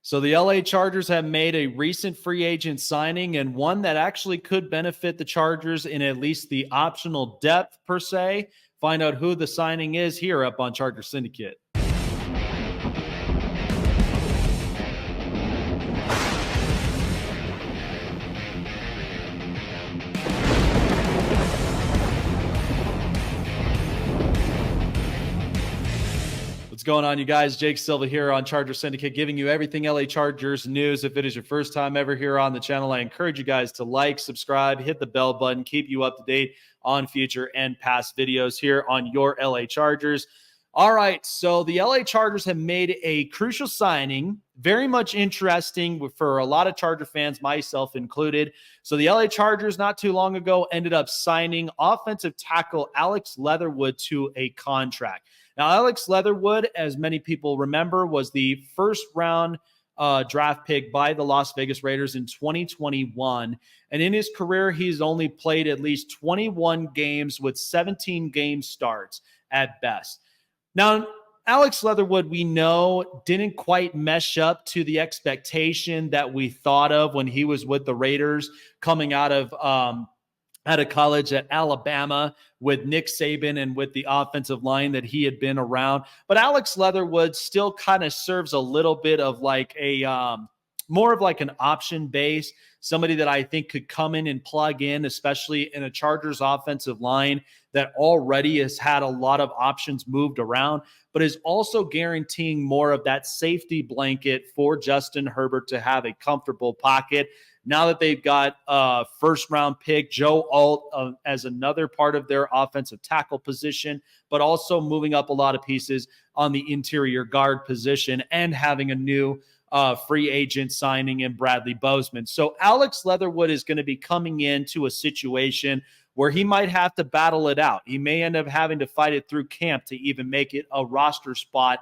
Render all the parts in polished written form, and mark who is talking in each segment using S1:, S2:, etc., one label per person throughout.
S1: So the LA Chargers have made a recent free agent signing, and one that actually could benefit the Chargers in at least the optional depth per se. Find out who the signing is here up on Charger Syndicate. What's going on, you guys? Jake Silva here on Charger Syndicate, giving you everything LA Chargers news. If it is your first time ever here on the channel, I encourage you guys to like, subscribe, hit the bell button, keep you up to date on future and past videos here on your LA Chargers. All right, so the LA Chargers have made a crucial signing, very much interesting for a lot of Charger fans, myself included. So the LA Chargers not too long ago ended up signing offensive tackle Alex Leatherwood to a contract. Now, Alex Leatherwood, as many people remember, was the first round draft pick by the Las Vegas Raiders in 2021. And in his career, he's only played at least 21 games with 17 game starts at best. Now, Alex Leatherwood, we know, didn't quite mesh up to the expectation that we thought of when he was with the Raiders coming out of college at Alabama with Nick Saban and with the offensive line that he had been around. But Alex Leatherwood still kind of serves a little bit of like a more of like an option base, somebody that I think could come in and plug in, especially in a Chargers offensive line that already has had a lot of options moved around, but is also guaranteeing more of that safety blanket for Justin Herbert to have a comfortable pocket. Now that they've got first-round pick Joe Alt as another part of their offensive tackle position, but also moving up a lot of pieces on the interior guard position and having a new free agent signing in Bradley Bozeman. So Alex Leatherwood is going to be coming into a situation where he might have to battle it out. He may end up having to fight it through camp to even make it a roster spot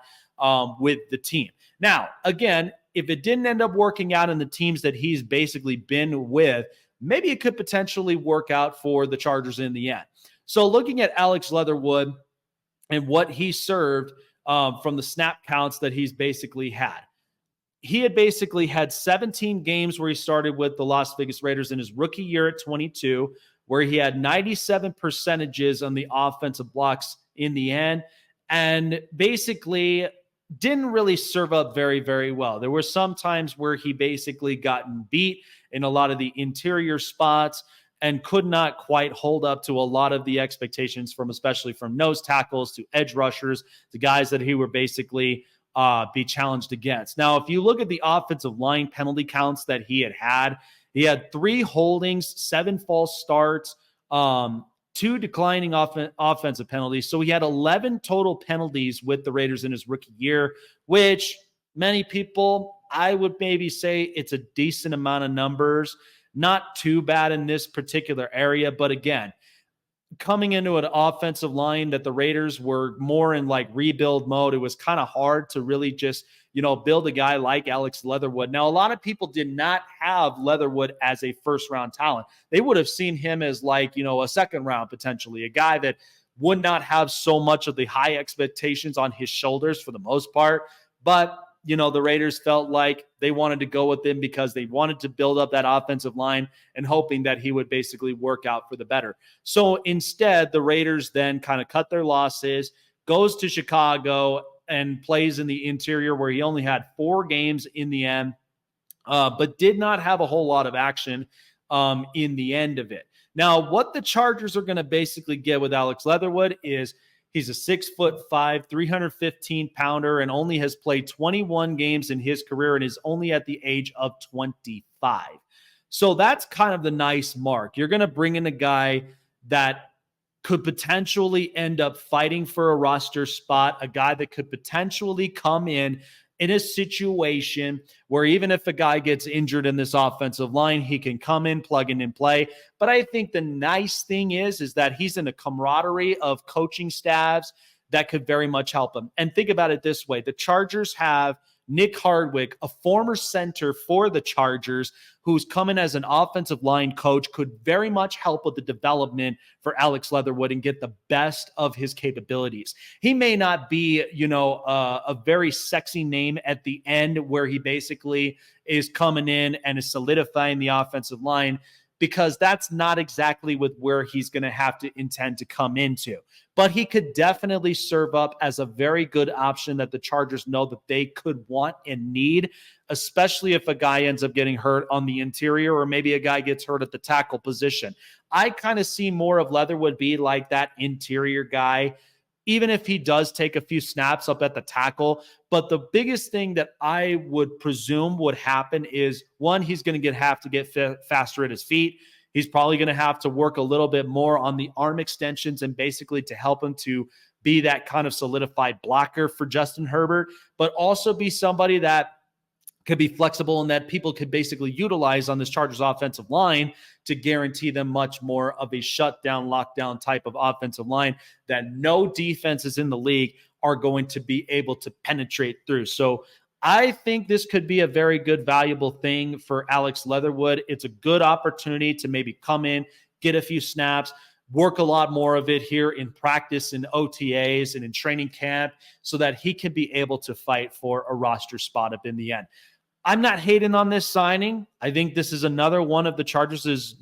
S1: with the team. Now, again, if it didn't end up working out in the teams that he's basically been with, maybe it could potentially work out for the Chargers in the end. So looking at Alex Leatherwood and what he served from the snap counts that he's basically had. He had basically had 17 games where he started with the Las Vegas Raiders in his rookie year at 22, where he had 97 percentages on the offensive blocks in the end, and basically didn't really serve up very, very well. There were some times where he basically gotten beat in a lot of the interior spots and could not quite hold up to a lot of the expectations from, especially from nose tackles to edge rushers, the guys that he were basically be challenged against. Now, if you look at the offensive line penalty counts that he had 3 holdings, 7 false starts, 2 declining offensive penalties. So he had 11 total penalties with the Raiders in his rookie year, which many people, I would maybe say it's a decent amount of numbers. Not too bad in this particular area, but again, coming into an offensive line that the Raiders were more in like rebuild mode, it was kind of hard to really just, build a guy like Alex Leatherwood. Now, a lot of people did not have Leatherwood as a first-round talent. They would have seen him as like, a second-round potentially, a guy that would not have so much of the high expectations on his shoulders for the most part. But the Raiders felt like they wanted to go with him because they wanted to build up that offensive line and hoping that he would basically work out for the better. So instead, the Raiders then kind of cut their losses, goes to Chicago and plays in the interior where he only had 4 games in the end, but did not have a whole lot of action in the end of it. Now, what the Chargers are going to basically get with Alex Leatherwood is he's a 6'5", 315-pounder, and only has played 21 games in his career and is only at the age of 25. So that's kind of the nice mark. You're going to bring in a guy that could potentially end up fighting for a roster spot, a guy that could potentially come in a situation where even if a guy gets injured in this offensive line, he can come in, plug in and play. But I think the nice thing is that he's in a camaraderie of coaching staffs that could very much help him. And think about it this way. The Chargers have Nick Hardwick, a former center for the Chargers, who's coming as an offensive line coach, could very much help with the development for Alex Leatherwood and get the best of his capabilities. He may not be, a very sexy name at the end where he basically is coming in and is solidifying the offensive line, because that's not exactly with where he's going to have to intend to come into. But he could definitely serve up as a very good option that the Chargers know that they could want and need, especially if a guy ends up getting hurt on the interior, or maybe a guy gets hurt at the tackle position. I kind of see more of Leatherwood be like that interior guy, even if he does take a few snaps up at the tackle. But the biggest thing that I would presume would happen is, one, he's going to have to get faster at his feet. He's probably going to have to work a little bit more on the arm extensions and basically to help him to be that kind of solidified blocker for Justin Herbert, but also be somebody that could be flexible and that people could basically utilize on this Chargers offensive line to guarantee them much more of a shutdown, lockdown type of offensive line that no defenses in the league are going to be able to penetrate through. So I think this could be a very good, valuable thing for Alex Leatherwood. It's a good opportunity to maybe come in, get a few snaps, work a lot more of it here in practice, in OTAs, and in training camp, so that he can be able to fight for a roster spot up in the end. I'm not hating on this signing. I think this is another one of the Chargers'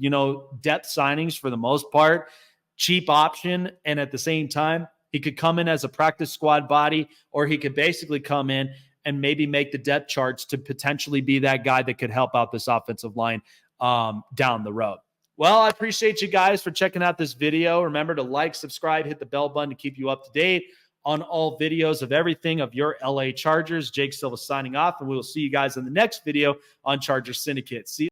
S1: depth signings for the most part. Cheap option, and at the same time, he could come in as a practice squad body, or he could basically come in and maybe make the depth charts to potentially be that guy that could help out this offensive line down the road. Well, I appreciate you guys for checking out this video. Remember to like, subscribe, hit the bell button to keep you up to date on all videos of everything of your LA Chargers. Jake Silva signing off, and we will see you guys in the next video on Charger Syndicate. See